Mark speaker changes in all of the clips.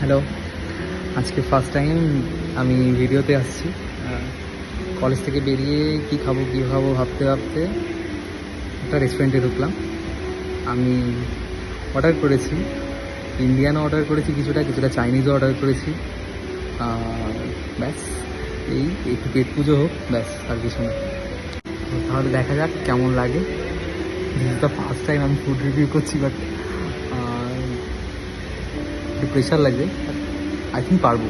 Speaker 1: Hello, আজকে first time আমি ভিডিওতে আসছি। কলেজ থেকে বেরিয়ে কী খাবো ভাবতে ভাবতে একটা রেস্টুরেন্টে ঢুকলাম। আমি অর্ডার করেছি, ইন্ডিয়ানও অর্ডার করেছি, কিছুটা চাইনিজও অর্ডার করেছি। ব্যাস এই একটু পেট পুজো হোক, ব্যাস আর কিছু না। তাহলে দেখা যাক কেমন লাগে। This is the first time আমি ফুড রিভিউ করছি, বাট একটু প্রেশার লাগবে, আই থিঙ্ক পারবো।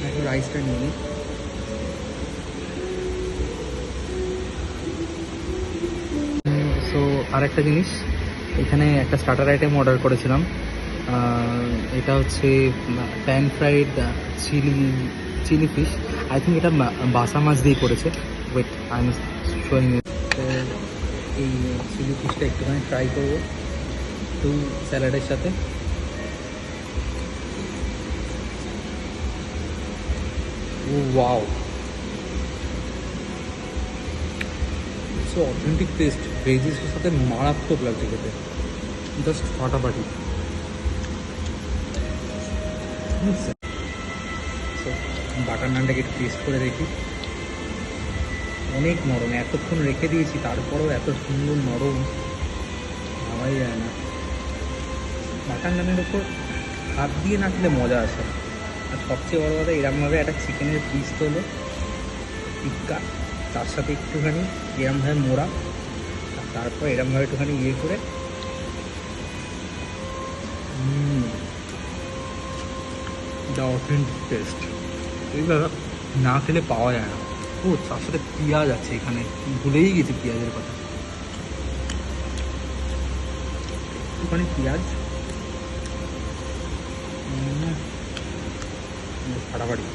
Speaker 1: একটু রাইসটা নিয়ে নিই। সো আর একটা জিনিস, এখানে একটা স্টার্টার আইটেম অর্ডার করেছিলাম। এটা হচ্ছে pan fried chili fish. I think এটা বাসা মাছ দিয়ে করেছে। Wait, I am showing it. এই চিলি ফিশটা একটুখানি ট্রাই করবো একটু স্যালাডের সাথে। Oh wow, so authentic taste. ভেজিসের সাথে মারাত্মক লাগছে খেতে, জাস্ট ফাটাফাটি। সো বাটার নানটাকে একটু টেস্ট করে দেখি। অনেক নরম, এতক্ষণ রেখে দিয়েছি তারপরেও এত সুন্দর নরম, ভাবাই যায় না। বাটার নানের ওপর হাত দিয়ে নাচলে মজা আসে। আর সবচেয়ে বড় কথা, এরমভাবে একটা চিকেনের পিস তোলো টিক্কা, তার সাথে একটুখানি এরমভাবে মোড়া, আর তারপর এরমভাবে একটুখানি ইয়ে করে দ্য অথেন্টিক টেস্ট। এইভাবে না খেলে পাওয়া যায় না। ও তার সাথে পেঁয়াজ আছে, এখানে ভুলেই গেছি পেঁয়াজের কথা। একটুখানি পেঁয়াজ ফাটাফাটি।